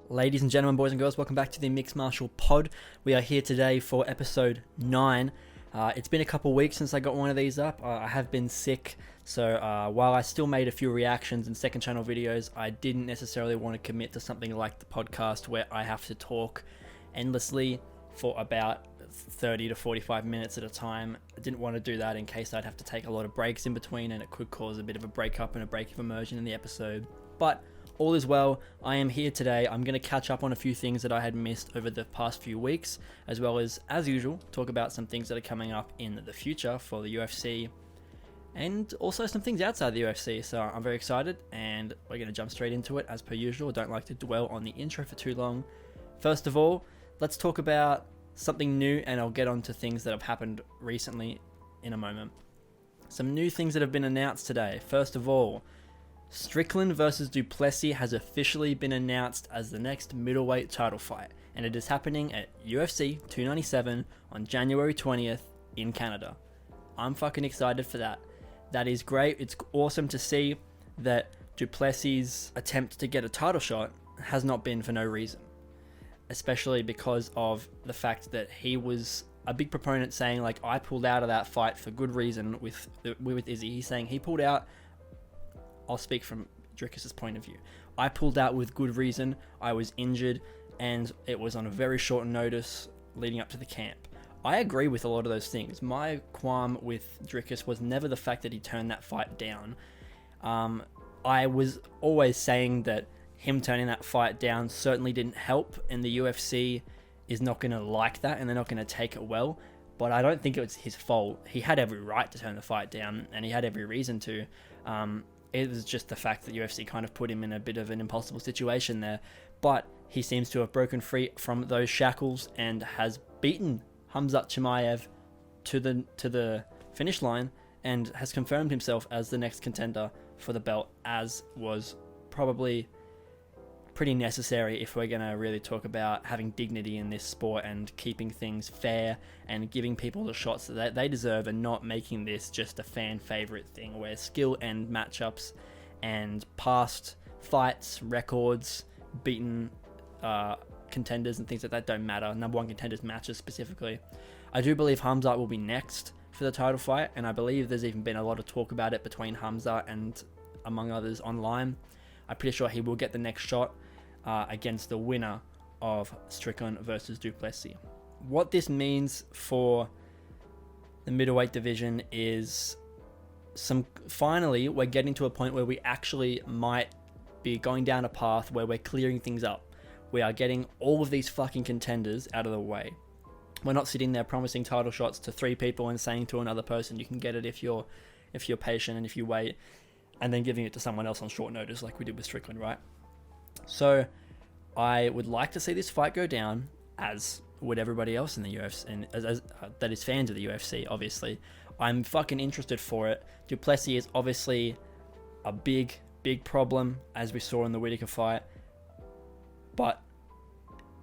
Ladies and gentlemen, boys and girls, welcome back to the Mixed Martial Pod. We are here today for episode 9. It's been a couple weeks since I got one of these up. I have been sick, so while I still made a few reactions and second channel videos, I didn't necessarily want to commit to something like the podcast where I have to talk endlessly for about 30 to 45 minutes at a time. I didn't want to do that in case I'd have to take a lot of breaks in between and it could cause a bit of a breakup and a break of immersion in the episode. But all is well. I am here today. I'm going to catch up on a few things that I had missed over the past few weeks, as well as usual, talk about some things that are coming up in the future for the UFC, and also some things outside the UFC. So I'm very excited, and we're going to jump straight into it as per usual. I don't like to dwell on the intro for too long. First of all, let's talk about something new, and I'll get on to things that have happened recently in a moment. Some new things that have been announced today. First of all, Strickland versus du Plessis has officially been announced as the next middleweight title fight, and it is happening at UFC 297 on January 20th in Canada. I'm fucking excited for that. That is great. It's awesome to see that du Plessis' attempt to get a title shot has not been for no reason, especially because of the fact that he was a big proponent saying, like, I pulled out of that fight for good reason with Izzy. He's saying he pulled out. I'll speak from Dricus's point of view. I pulled out with good reason. I was injured, and it was on a very short notice leading up to the camp. I agree with a lot of those things. My qualm with Dricus was never the fact that he turned that fight down. I was always saying that him turning that fight down certainly didn't help, and the UFC is not going to like that, and they're not going to take it well. But I don't think it was his fault. He had every right to turn the fight down, and he had every reason to. It was just the fact that UFC kind of put him in a bit of an impossible situation there. But he seems to have broken free from those shackles and has beaten Khamzat Chimaev to the finish line and has confirmed himself as the next contender for the belt, as was probably pretty necessary if we're going to really talk about having dignity in this sport and keeping things fair and giving people the shots that they deserve, and not making this just a fan favorite thing where skill and matchups and past fights, records, beaten contenders and things like that don't matter. Number one contenders matches specifically. I do believe Khamzat will be next for the title fight, and I believe there's even been a lot of talk about it between Khamzat and among others online. I'm pretty sure he will get the next shot against the winner of Strickland versus du Plessis. What this means for the middleweight division is finally we're getting to a point where we actually might be going down a path where we're clearing things up. We are getting all of these fucking contenders out of the way. We're not sitting there promising title shots to 3 people and saying to another person, you can get it if you're patient and if you wait, and then giving it to someone else on short notice like we did with Strickland, right? So I would like to see this fight go down, as would everybody else in the UFC, and as that is fans of the UFC, obviously. I'm fucking interested for it. Du Plessis is obviously a big problem, as we saw in the Whittaker fight. But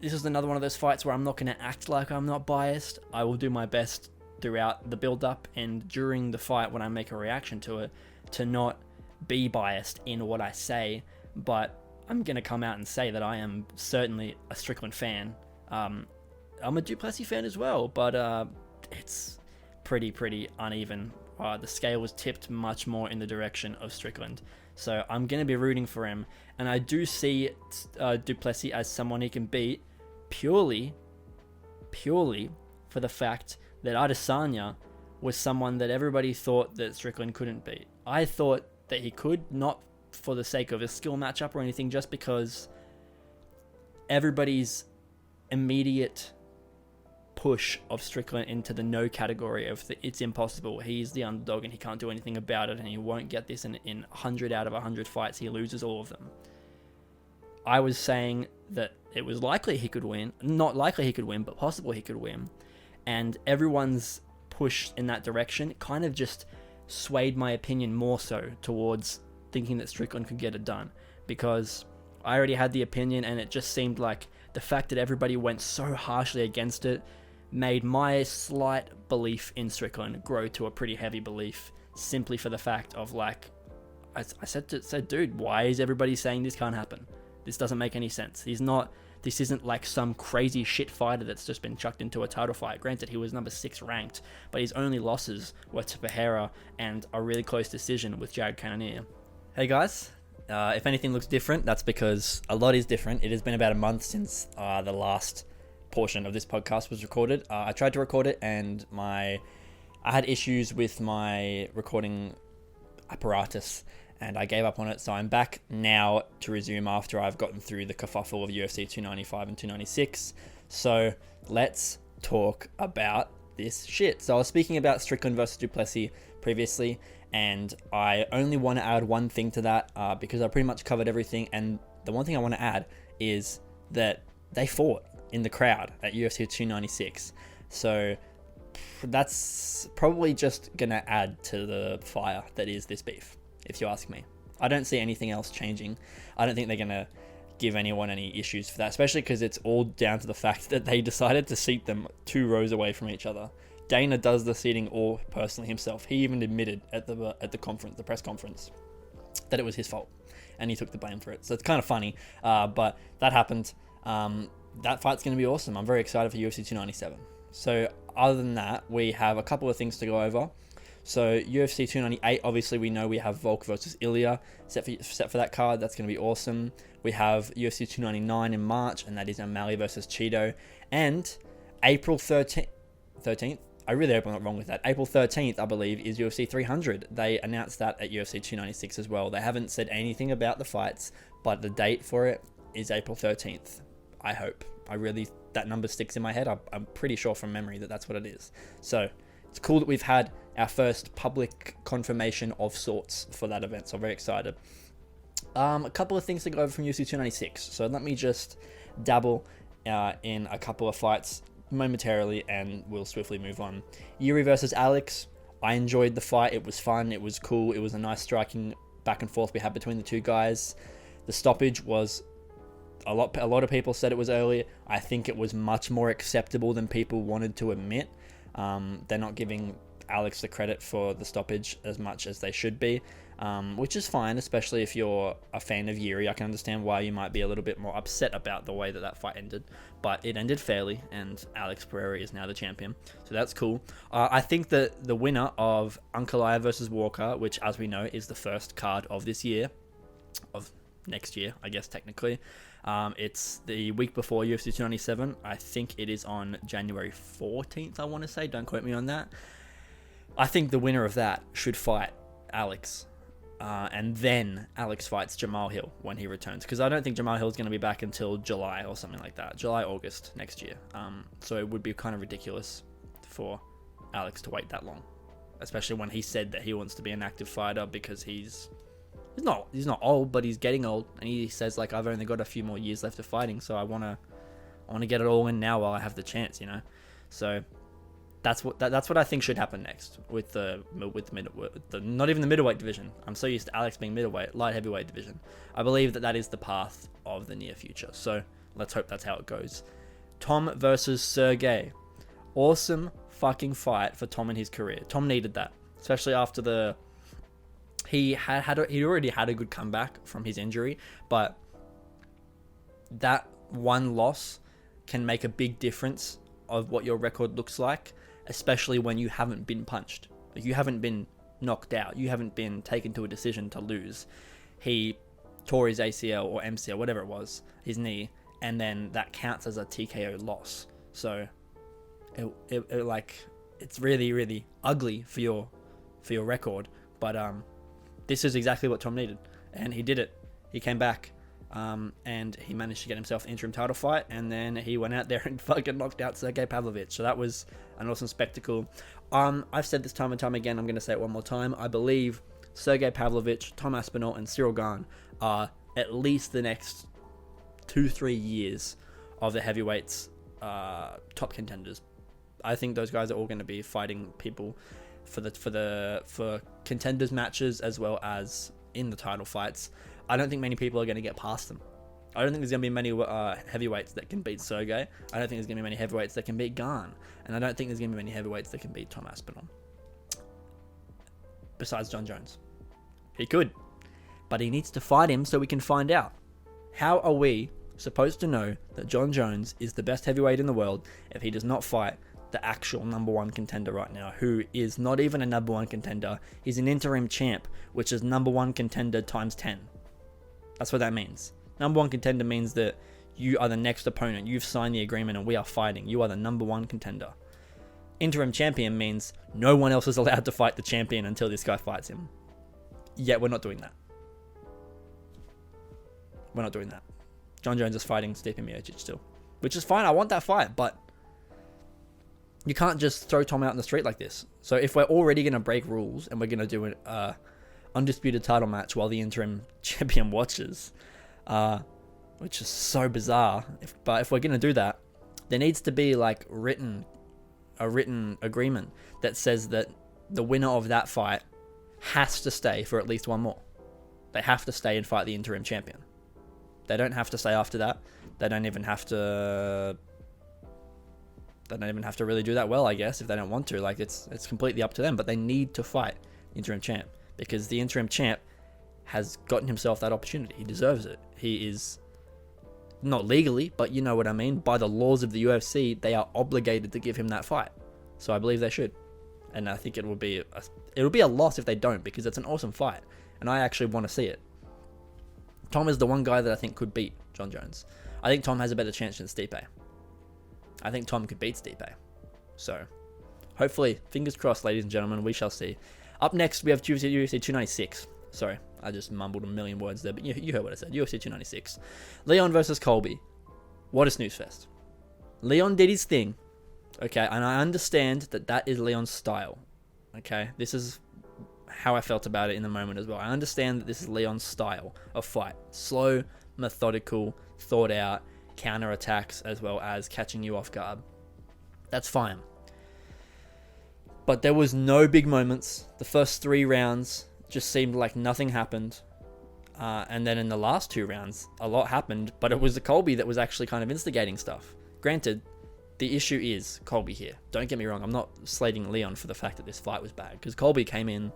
this is another one of those fights where I'm not going to act like I'm not biased. I will do my best throughout the build-up and during the fight when I make a reaction to it to not be biased in what I say, but I'm going to come out and say that I am certainly a Strickland fan. I'm a du Plessis fan as well, but it's pretty uneven. The scale was tipped much more in the direction of Strickland, so I'm going to be rooting for him, and I do see du Plessis as someone he can beat purely for the fact that Adesanya was someone that everybody thought that Strickland couldn't beat. I thought that he could, not for the sake of a skill matchup or anything, just because everybody's immediate push of Strickland into the no category of it's impossible, he's the underdog and he can't do anything about it and he won't get this in 100 out of 100 fights, he loses all of them. I was saying that it was likely he could win, not likely he could win, but possible he could win, and everyone's push in that direction kind of just swayed my opinion more so towards thinking that Strickland could get it done, because I already had the opinion, and it just seemed like the fact that everybody went so harshly against it made my slight belief in Strickland grow to a pretty heavy belief, simply for the fact of, like, I said, dude, why is everybody saying this can't happen? This doesn't make any sense. This isn't like some crazy shit fighter that's just been chucked into a title fight. Granted, he was number 6 ranked, but his only losses were to Pereira and a really close decision with Jared Cannonier. Hey guys, if anything looks different, that's because a lot is different. It has been about a month since the last portion of this podcast was recorded. I tried to record it and I had issues with my recording apparatus and I gave up on it, so I'm back now to resume after I've gotten through the kerfuffle of UFC 295 and 296. So let's talk about this shit. So I was speaking about Strickland versus du Plessis previously, and I only want to add one thing to that because I pretty much covered everything, and the one thing I want to add is that they fought in the crowd at UFC 296. So that's probably just going to add to the fire that is this beef, if you ask me. I don't see anything else changing. I don't think they're going to give anyone any issues for that, especially because it's all down to the fact that they decided to seat them 2 rows away from each other. Dana does the seating all personally himself. He even admitted at the conference, the press conference, that it was his fault, and he took the blame for it. So it's kind of funny, but that happened. That fight's going to be awesome. I'm very excited for UFC 297. So other than that, we have a couple of things to go over. So UFC 298, obviously we know we have Volk versus Ilya set for that card. That's going to be awesome. We have UFC 299 in March, and that is O'Malley versus Cheeto. And April 13th, I really hope I'm not wrong with that. April 13th, I believe, is UFC 300. They announced that at UFC 296 as well. They haven't said anything about the fights, but the date for it is April 13th. I hope. That number sticks in my head. I'm pretty sure from memory that that's what it is. So it's cool that we've had our first public confirmation of sorts for that event. So I'm very excited. A couple of things to go over from UFC 296. So let me just dabble in a couple of fights momentarily and we'll swiftly move on. Yair versus Alex. I enjoyed the fight. It was fun. It was cool. It was a nice striking back and forth we had between the two guys. The stoppage was a lot of people said it was early. I think it was much more acceptable than people wanted to admit. They're not giving Alex the credit for the stoppage as much as they should be, which is fine, especially if you're a fan of Yair. I can understand why you might be a little bit more upset about the way that fight ended, but it ended fairly, and Alex Pereira is now the champion, so that's cool. I think that the winner of Ankalaev versus Walker, which, as we know, is the first card of this year, of next year, I guess, technically. It's the week before UFC 297. I think it is on January 14th, I want to say. Don't quote me on that. I think the winner of that should fight Alex. And then Alex fights Jamal Hill when he returns. Because I don't think Jamal Hill is going to be back until July or something like that. July, August next year. So it would be kind of ridiculous for Alex to wait that long. Especially when he said that he wants to be an active fighter because he's not old, but he's getting old, and he says, like, I've only got a few more years left of fighting, so I want to get it all in now while I have the chance, you know. So that's what I think should happen next with the not even the middleweight division. I'm so used to Alex being middleweight, light heavyweight division. I believe that is the path of the near future. So let's hope that's how it goes. Tom versus Sergey. Awesome fucking fight for Tom in his career. Tom needed that, especially after he already had a good comeback from his injury, but that one loss can make a big difference of what your record looks like, especially when you haven't been punched. Like, you haven't been knocked out. You haven't been taken to a decision to lose. He tore his ACL or MCL, whatever it was, his knee, and then that counts as a TKO loss. So it's really, really ugly for your record, but this is exactly what Tom needed, and he did it. He came back, and he managed to get himself an interim title fight, and then he went out there and fucking knocked out Sergey Pavlovich. So that was an awesome spectacle. I've said this time and time again. I'm going to say it one more time. I believe Sergey Pavlovich, Tom Aspinall, and Cyril Gane are at least the next 2-3 years of the heavyweights top contenders. I think those guys are all going to be fighting people for contenders matches as well as in the title fights. I don't think many people are going to get past them. I don't think there's going to be many heavyweights that can beat Sergey. I don't think there's going to be many heavyweights that can beat Gane. And I don't think there's going to be many heavyweights that can beat Tom Aspinall. Besides John Jones. He could. But he needs to fight him so we can find out. How are we supposed to know that Jon Jones is the best heavyweight in the world if he does not fight the actual number one contender right now, who is not even a number one contender? He's an interim champ, which is number one contender times 10. That's what that means. Number one contender means that you are the next opponent. You've signed the agreement and we are fighting. You are the number one contender. Interim champion means no one else is allowed to fight the champion until this guy fights him. Yet we're not doing that. We're not doing that. Jon Jones is fighting Stipe Miocic still, which is fine. I want that fight, but you can't just throw Tom out in the street like this. So if we're already going to break rules and we're going to do an undisputed title match while the interim champion watches, which is so bizarre. But if we're going to do that, there needs to be like a written agreement that says that the winner of that fight has to stay for at least one more. They have to stay and fight the interim champion. They don't have to stay after that. They don't even have to really do that well, I guess, if they don't want to. Like, it's completely up to them, but they need to fight the interim champ because the interim champ has gotten himself that opportunity. He deserves it. He is not legally, but you know what I mean. By the laws of the UFC, they are obligated to give him that fight. So I believe they should. And I think it will be a loss if they don't, because it's an awesome fight. And I actually want to see it. Tom is the one guy that I think could beat Jon Jones. I think Tom has a better chance than Stipe. I think Tom could beat Stipe. So, hopefully, fingers crossed, ladies and gentlemen, we shall see. Up next, we have UFC 296. Sorry, I just mumbled a million words there, but you heard what I said. UFC 296. Leon versus Colby. What a snooze fest. Leon did his thing, okay, and I understand that is Leon's style, okay? This is how I felt about it in the moment as well. I understand that this is Leon's style of fight. Slow, methodical, thought out, counter attacks, as well as catching you off guard. That's fine. But there was no big moments. The first 3 rounds just seemed like nothing happened. And then in the last 2 rounds, a lot happened, but it was the Colby that was actually kind of instigating stuff. Granted, the issue is Colby here. Don't get me wrong, I'm not slating Leon for the fact that this fight was bad, because Colby came in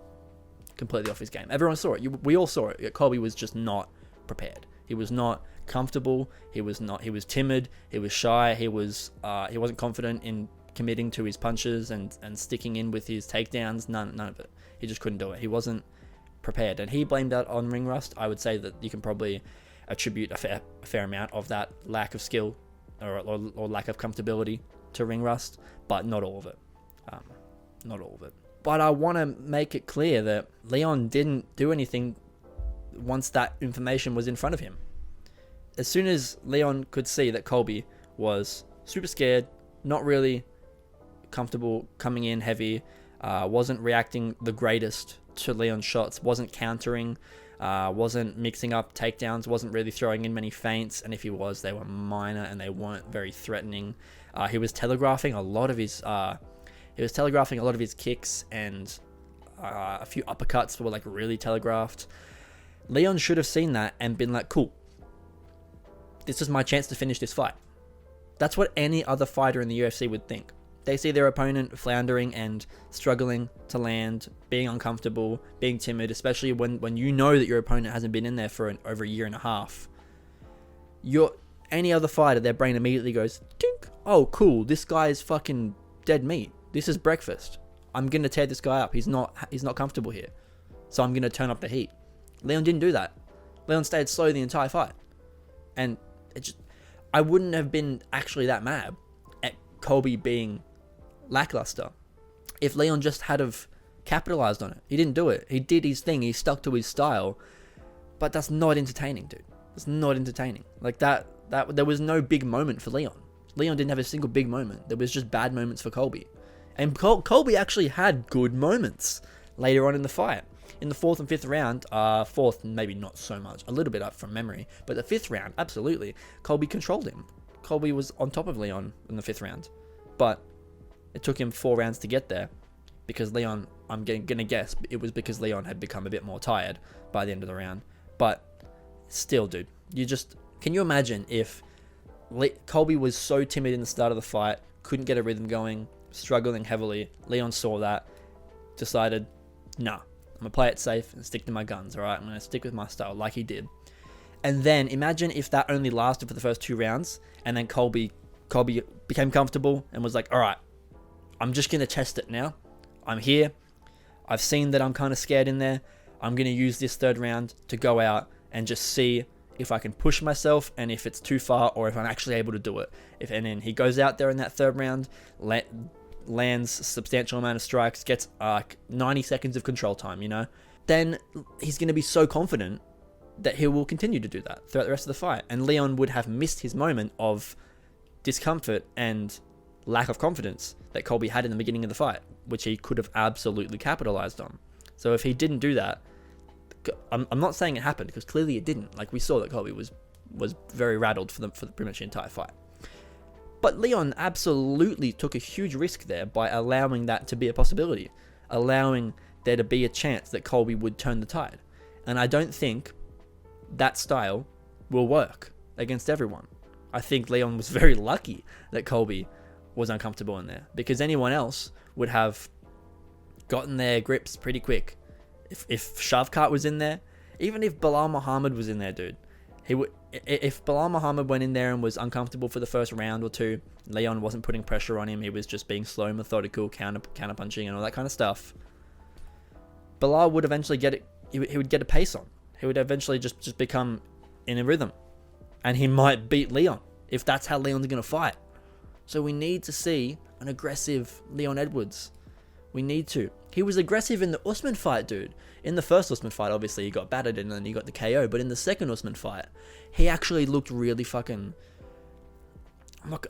completely off his game. Everyone saw it. We all saw it. Colby was just not prepared. He was not comfortable. He was timid. He was shy. He wasn't confident in committing to his punches and sticking in with his takedowns. None of it. He just couldn't do it. He wasn't prepared, and he blamed that on ring rust. I would say that you can probably attribute a fair amount of that lack of skill or lack of comfortability to ring rust, but not all of it. Not all of it. But I want to make it clear that Leon didn't do anything once that information was in front of him. As soon as Leon could see that Colby was super scared, not really comfortable coming in heavy, wasn't reacting the greatest to Leon's shots, wasn't countering, wasn't mixing up takedowns, wasn't really throwing in many feints, and if he was, they were minor and they weren't very threatening. He was telegraphing a lot of his kicks, and a few uppercuts were like really telegraphed. Leon should have seen that and been like, cool, this is my chance to finish this fight. That's what any other fighter in the UFC would think. They see their opponent floundering and struggling to land, being uncomfortable, being timid, especially when you know that your opponent hasn't been in there for over a year and a half. Any other fighter, their brain immediately goes, tink, oh cool, this guy is fucking dead meat. This is breakfast. I'm going to tear this guy up. He's not comfortable here. So I'm going to turn up the heat. Leon didn't do that. Leon stayed slow the entire fight. And I wouldn't have been actually that mad at Colby being lackluster if Leon just had have capitalized on it. He didn't do it. He did his thing. He stuck to his style. But that's not entertaining, dude. It's not entertaining. Like that there was no big moment for Leon. Leon didn't have a single big moment. There was just bad moments for Colby. And Colby actually had good moments later on in the fight. In the 4th and 5th round, 4th maybe not so much, a little bit up from memory, but the 5th round, absolutely, Colby controlled him. Colby was on top of Leon in the 5th round, but it took him 4 rounds to get there, because Leon, I'm gonna guess, it was because Leon had become a bit more tired by the end of the round. But still, dude, can you imagine if Colby was so timid in the start of the fight, couldn't get a rhythm going, struggling heavily. Leon saw that, decided, nah, I'm going to play it safe and stick to my guns, alright? I'm going to stick with my style like he did. And then imagine if that only lasted for the first 2 rounds, and then Colby became comfortable and was like, all right, I'm just going to test it now. I'm here. I've seen that I'm kind of scared in there. I'm going to use this 3rd round to go out and just see if I can push myself and if it's too far or if I'm actually able to do it. And then he goes out there in that 3rd round, lands a substantial amount of strikes, gets 90 seconds of control time, you know? Then he's going to be so confident that he will continue to do that throughout the rest of the fight. And Leon would have missed his moment of discomfort and lack of confidence that Colby had in the beginning of the fight, which he could have absolutely capitalized on. So if he didn't do that, I'm not saying it happened, because clearly it didn't. Like, we saw that Colby was very rattled for pretty much the entire fight. But Leon absolutely took a huge risk there by allowing that to be a possibility, allowing there to be a chance that Colby would turn the tide. And I don't think that style will work against everyone. I think Leon was very lucky that Colby was uncomfortable in there, because anyone else would have gotten their grips pretty quick. If Shavkat was in there, even if Belal Muhammad was in there, dude, he would. If Belal Muhammad went in there and was uncomfortable for the first round or 2, Leon wasn't putting pressure on him. He was just being slow, methodical, counter punching, and all that kind of stuff. Belal would eventually get it. He would get a pace on. He would eventually just become in a rhythm, and he might beat Leon if that's how Leon's gonna fight. So we need to see an aggressive Leon Edwards. We need to. He was aggressive in the Usman fight, dude. In the first Usman fight, obviously, he got battered and then he got the KO. But in the second Usman fight, he actually looked really fucking...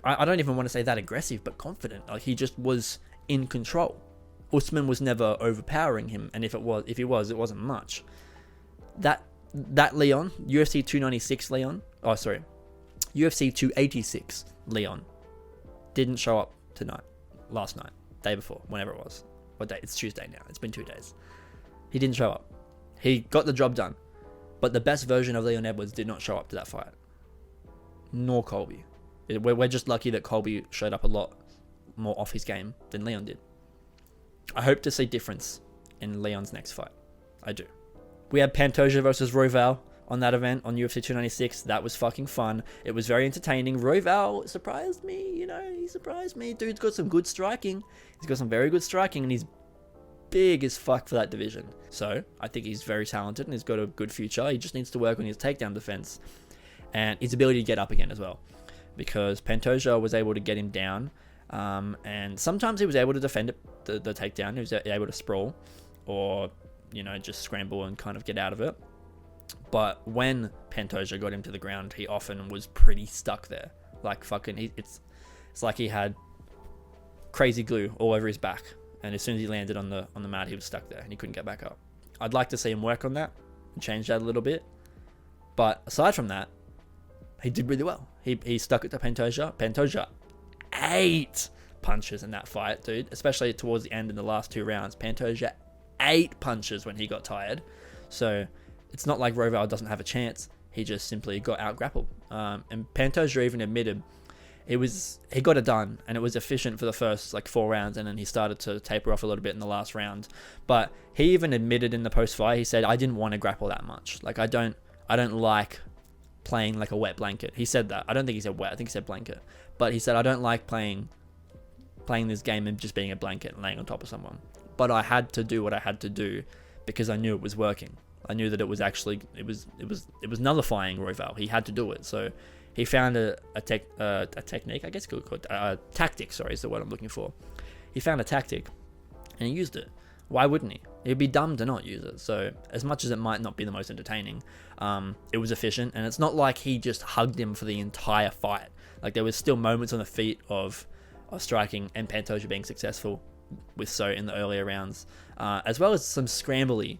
I don't even want to say that aggressive, but confident. Like, he just was in control. Usman was never overpowering him. And if he was, it wasn't much. That Leon, UFC 296 Leon... Oh, sorry. UFC 286 Leon didn't show up last night, day before, whenever it was. What day? It's Tuesday now. It's been 2 days. He didn't show up. He got the job done. But the best version of Leon Edwards did not show up to that fight. Nor Colby. We're just lucky that Colby showed up a lot more off his game than Leon did. I hope to see difference in Leon's next fight. I do. We had Pantoja versus Royval on that event on UFC 296. That was fucking fun. It was very entertaining. Royval surprised me, you know, he surprised me. Dude's got some good striking. He's got some very good striking, and he's big as fuck for that division. So I think he's very talented and he's got a good future. He just needs to work on his takedown defense and his ability to get up again as well, because Pantoja was able to get him down, and sometimes he was able to defend it, the takedown. He was able to sprawl or, you know, just scramble and kind of get out of it. But when Pantoja got him to the ground, he often was pretty stuck there. Like fucking, it's like he had crazy glue all over his back, and as soon as he landed on the mat, he was stuck there and he couldn't get back up. I'd like to see him work on that and change that a little bit. But aside from that, he did really well. He stuck it to Pantoja. Pantoja 8 punches in that fight, dude. Especially towards the end in the last 2 rounds. Pantoja 8 punches when he got tired. So it's not like Royval doesn't have a chance. He just simply got out grappled. And Pantoja even admitted he got it done, and it was efficient for the first 4 rounds, and then he started to taper off a little bit in the last round. But he even admitted in the post-fight, he said, I didn't want to grapple that much. Like, I don't like playing like a wet blanket. He said that. I don't think he said wet. I think he said blanket. But he said, I don't like playing this game and just being a blanket and laying on top of someone. But I had to do what I had to do because I knew it was working. I knew that it was actually, it was nullifying Royval. He had to do it. So he found a technique, I guess you could call it, a tactic, sorry, is the word I'm looking for. He found a tactic and he used it. Why wouldn't he? It'd be dumb to not use it. So as much as it might not be the most entertaining, it was efficient, and it's not like he just hugged him for the entire fight. Like, there was still moments on the feet of striking and Pantoja being successful with So in the earlier rounds, as well as some scrambly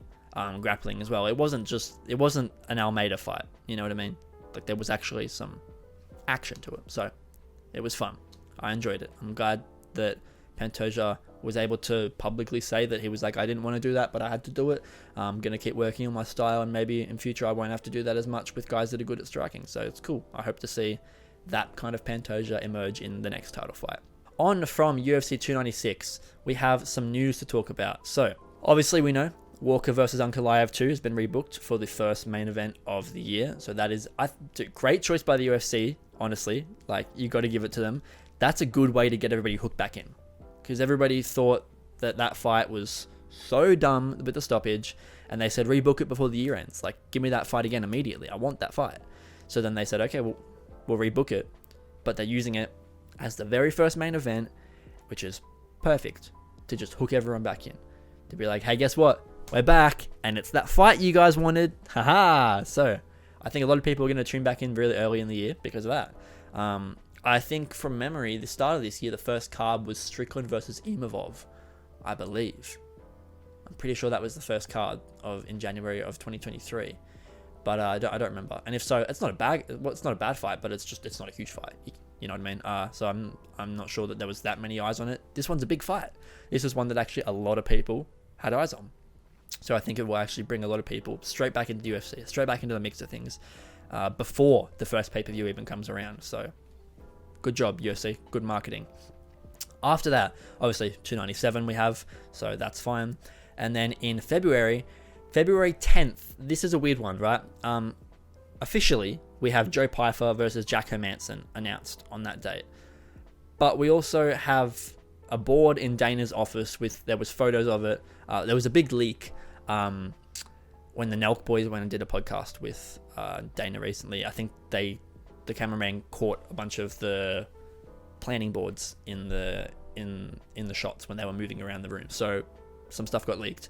grappling as well. It wasn't an Almeida fight, you know what I mean? Like, there was actually some action to it. So it was fun. I enjoyed it. I'm glad that Pantoja was able to publicly say that he was like, I didn't want to do that, but I had to do it. I'm going to keep working on my style, and maybe in future I won't have to do that as much with guys that are good at striking. So it's cool. I hope to see that kind of Pantoja emerge in the next title fight. On from UFC 296, we have some news to talk about. So obviously we know Walker versus Ankalaev 2 has been rebooked for the first main event of the year. So that is a great choice by the UFC, honestly. Like, you got to give it to them. That's a good way to get everybody hooked back in. Because everybody thought that fight was so dumb with the stoppage. And they said, rebook it before the year ends. Like, give me that fight again immediately. I want that fight. So then they said, okay, we'll rebook it. But they're using it as the very first main event, which is perfect to just hook everyone back in. To be like, hey, guess what? We're back, and it's that fight you guys wanted. Haha. So I think a lot of people are going to tune back in really early in the year because of that. I think from memory, the start of this year, the first card was Strickland versus Imavov, I believe. I'm pretty sure that was the first card in January of 2023. But I don't remember. And if so, it's not a bad fight, but it's not a huge fight. You know what I mean? So I'm not sure that there was that many eyes on it. This one's a big fight. This is one that actually a lot of people had eyes on. So I think it will actually bring a lot of people straight back into the UFC, straight back into the mix of things, before the first pay-per-view even comes around. So good job, UFC. Good marketing. After that, obviously 297 we have, so that's fine. And then in February 10th, this is a weird one, right? Officially, we have Joe Pyfer versus Jack Hermansson announced on that date. But we also have a board in Dana's office there was photos of it. There was a big leak when the Nelk boys went and did a podcast with Dana recently. I think the cameraman caught a bunch of the planning boards in the shots when they were moving around the room. So some stuff got leaked.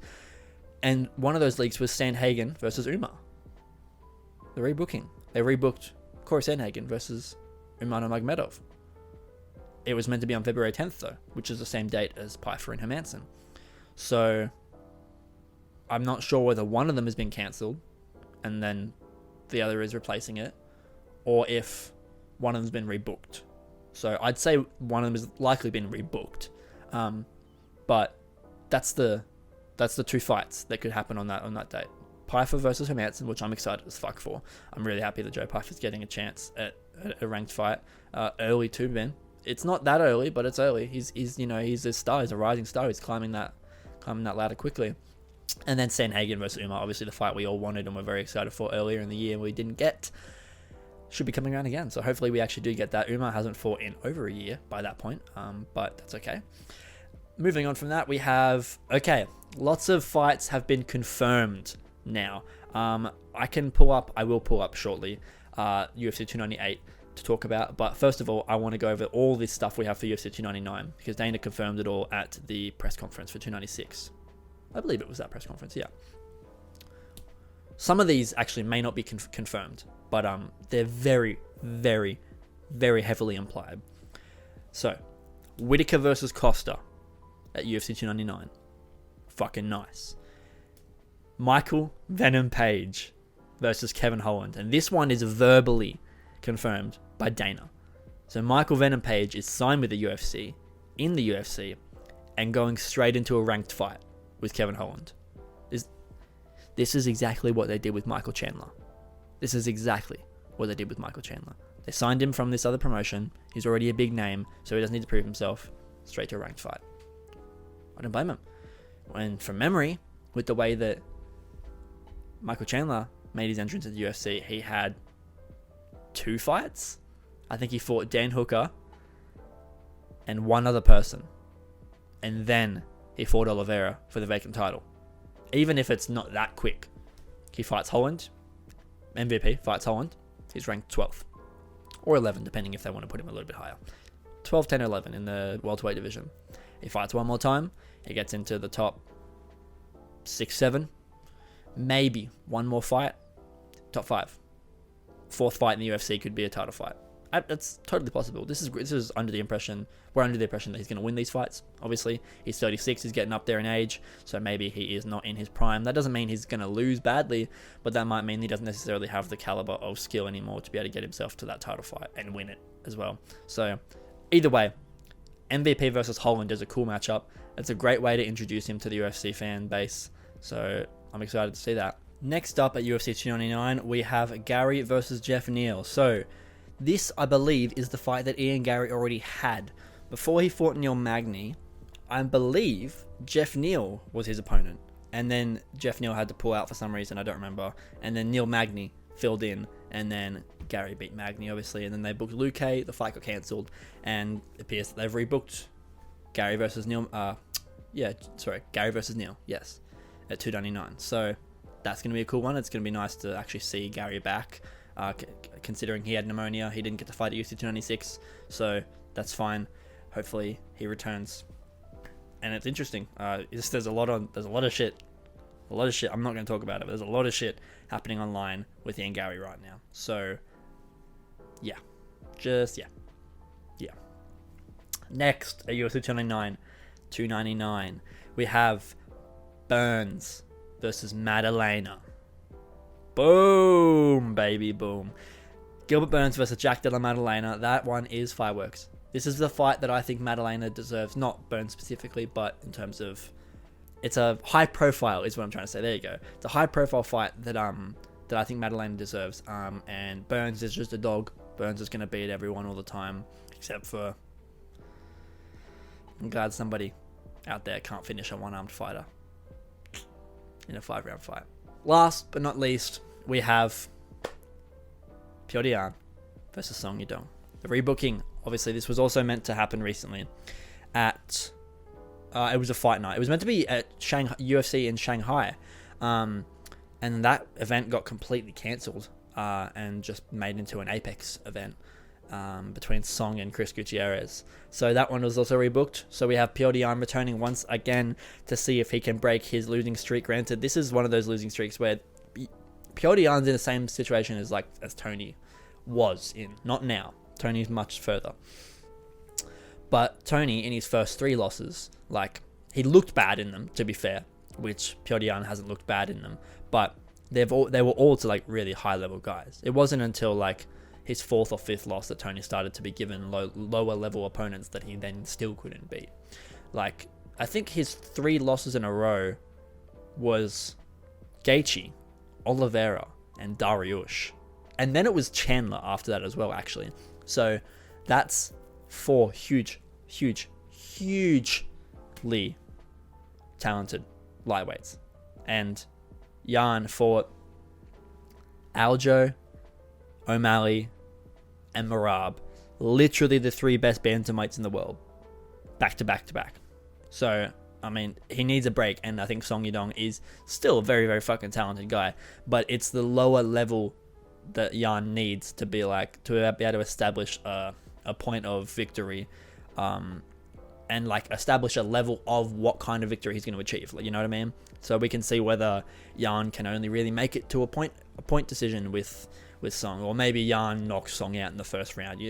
And one of those leaks was Sandhagen versus Umar. The rebooking. They rebooked Corey Sandhagen versus Umar Nurmagomedov. It was meant to be on February 10th, though, which is the same date as Pyfer and Hermansson. So I'm not sure whether one of them has been cancelled and then the other is replacing it, or if one of them's been rebooked. So I'd say one of them has likely been rebooked. But that's the two fights that could happen on that date. Pyfer versus Hermansson, which I'm excited as fuck for. I'm really happy that Joe Pyfer's getting a chance at a ranked fight early too, man. It's not that early, but it's early. He's a star. He's a rising star. He's climbing that ladder quickly. And then Sandhagen versus Umar, obviously the fight we all wanted and were very excited for earlier in the year and we didn't get, should be coming around again. So hopefully we actually do get that. Umar hasn't fought in over a year by that point, but that's okay. Moving on from that, we have, lots of fights have been confirmed now. I will pull up shortly UFC 298 to talk about, but first of all, I want to go over all this stuff we have for UFC 299 because Dana confirmed it all at the press conference for 296. I believe it was that press conference, yeah. Some of these actually may not be confirmed, but they're very, very, very heavily implied. So, Whittaker versus Costa at UFC 299. Fucking nice. Michael Venom Page versus Kevin Holland. And this one is verbally confirmed by Dana. So Michael Venom Page is signed with the UFC, in the UFC, and going straight into a ranked fight with Kevin Holland. This is exactly what they did with Michael Chandler. This is exactly what they did with Michael Chandler. They signed him from this other promotion. He's already a big name, so he doesn't need to prove himself. Straight to a ranked fight. I don't blame him. And from memory, with the way that Michael Chandler made his entrance at the UFC, he had 2 fights. I think he fought Dan Hooker and one other person. And then he fought Oliveira for the vacant title. Even if it's not that quick. He fights Holland. MVP fights Holland. He's ranked 12th. Or 11, depending if they want to put him a little bit higher. 12, 10, 11 in the welterweight division. He fights one more time. He gets into the top 6, 7. Maybe one more fight. Top 5. 4th fight in the UFC could be a title fight. That's totally possible. This is under the impression that he's going to win these fights. Obviously, he's 36. He's getting up there in age, so maybe he is not in his prime. That doesn't mean he's going to lose badly, but that might mean he doesn't necessarily have the caliber of skill anymore to be able to get himself to that title fight and win it as well. So, either way, MVP versus Holland is a cool matchup. It's a great way to introduce him to the UFC fan base. So, I'm excited to see that. Next up at UFC 299, we have Garry versus Geoff Neal. So, this, I believe, is the fight that Ian Garry already had. Before he fought Neil Magny, I believe Geoff Neal was his opponent. and then Geoff Neal had to pull out for some reason, I don't remember, and then Neal Magny filled in, and then Garry beat Magny, obviously, and then they booked Luke. The fight got cancelled, and it appears that they've rebooked Garry versus Neal. Garry versus Neal, yes, at 299. So that's going to be a cool one. It's going to be nice to actually see Garry back, considering he had pneumonia. He didn't get to fight at UFC 296, so that's fine. Hopefully he returns. And it's interesting. There's a lot of shit. I'm not going to talk about it, but there's a lot of shit happening online with Ian Garry right now. So, yeah. Next, at UFC 299, we have Burns versus Maddalena. Boom, baby, boom. Gilbert Burns versus Jack Della Maddalena. That one is fireworks. This is the fight that I think Maddalena deserves. Not Burns specifically, but in terms of... It's a high profile, is what I'm trying to say. There you go. It's a high profile fight that I think Maddalena deserves. And Burns is just a dog. Burns is going to beat everyone all the time, except for... I'm glad somebody out there can't finish a one-armed fighter in a 5-round fight. Last but not least, we have Petr versus Song Yadong. The rebooking, obviously, this was also meant to happen recently at... it was a fight night. It was meant to be at UFC in Shanghai. And that event got completely cancelled and just made into an Apex event between Song and Chris Gutierrez. So that one was also rebooked. So we have Petr returning once again to see if he can break his losing streak. Granted, this is one of those losing streaks where Petr's in the same situation as Tony was in. Not now. Tony's much further. But Tony, in his first 3 losses, he looked bad in them, to be fair, which Petr hasn't looked bad in them. But they were all to really high level guys. It wasn't until his 4th or 5th loss that Tony started to be given lower level opponents that he then still couldn't beat. I think his 3 losses in a row was Gaethje, Oliveira, and Dariush. And then it was Chandler after that as well, actually. So that's 4 hugely talented lightweights. And Jan fought Aljo, O'Malley, and Merab. Literally the 3 best bantamweights in the world. Back to back to back. So, I mean, he needs a break, and I think Song Yadong is still a very, very fucking talented guy. But it's the lower level that Jan needs to be to be able to establish a point of victory, and establish a level of what kind of victory he's going to achieve. You know what I mean? So we can see whether Jan can only really make it to a point decision with Song, or maybe Jan knocks Song out in the first round.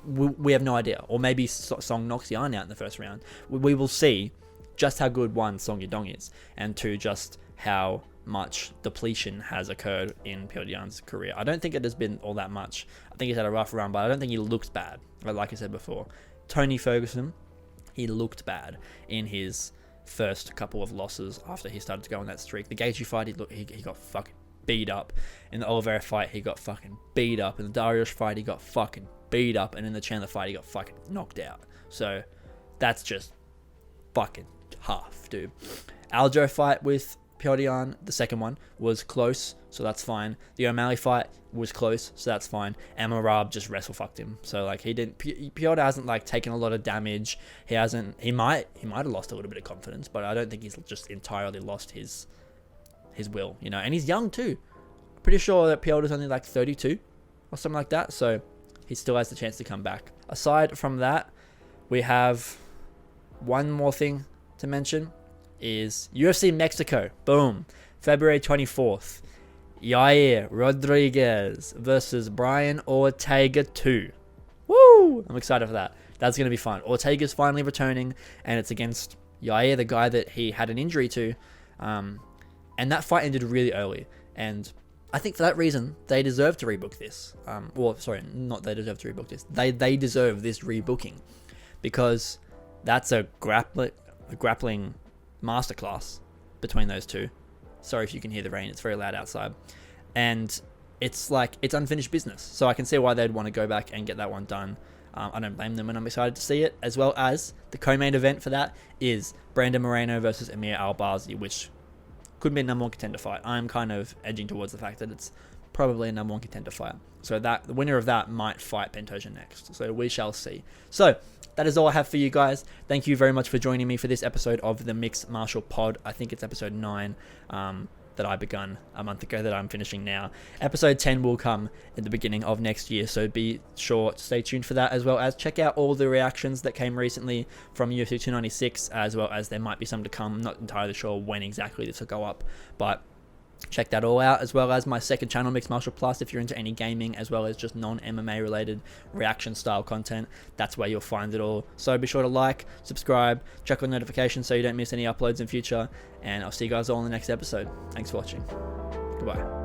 We have no idea, or maybe Song knocks Jan out in the first round. We will see just how good, 1, Song Yadong is, and 2, just how much depletion has occurred in Petr's career. I don't think it has been all that much. I think he's had a rough run, but I don't think he looks bad. Like I said before, Tony Ferguson, he looked bad in his first couple of losses after he started to go on that streak. The Gaethje fight, he got fucking beat up. In the Oliveira fight, he got fucking beat up. In the Dariush fight, he got fucking beat up. And in the Chandler fight, he got fucking knocked out. So that's just fucking tough, dude. Aljo fight with Petr, the second one, was close, so that's fine. The O'Malley fight was close, so that's fine. And Merab just wrestle fucked him. So Petr hasn't taken a lot of damage. He might have lost a little bit of confidence, but I don't think he's just entirely lost his will, and he's young too. Pretty sure that Petr is only 32 or something like that, so he still has the chance to come back. Aside from that, we have one more thing to mention. Is UFC Mexico. Boom. February 24th. Yair Rodriguez versus Brian Ortega 2. Woo! I'm excited for that. That's going to be fun. Ortega's finally returning, and it's against Yair, the guy that he had an injury to. And that fight ended really early. And I think for that reason, they deserve to rebook this. Not they deserve to rebook this. They deserve this rebooking. Because that's a grappling masterclass between those two. Sorry if you can hear the rain, it's very loud outside. And it's unfinished business. So I can see why they'd want to go back and get that one done. I don't blame them, and I'm excited to see it. As well as the co-main event for that is Brandon Moreno versus Amir Albazi, which could be a number one contender fight. I'm kind of edging towards the fact that it's probably a number one contender fight. So that the winner of that might fight Pantoja next. So we shall see. So that is all I have for you guys. Thank you very much for joining me for this episode of the Mixed Martial Pod. I think it's episode 9 that I begun a month ago that I'm finishing now. Episode 10 will come at the beginning of next year, so be sure to stay tuned for that, as well as check out all the reactions that came recently from UFC 296, as well as there might be some to come. I'm not entirely sure when exactly this will go up, but check that all out, as well as my second channel, Mixed Martial Plus, if you're into any gaming as well as just non-MMA related reaction style content. That's where you'll find it all. So be sure to like, subscribe, check on notifications so you don't miss any uploads in future, and I'll see you guys all in the next episode. Thanks for watching. Goodbye.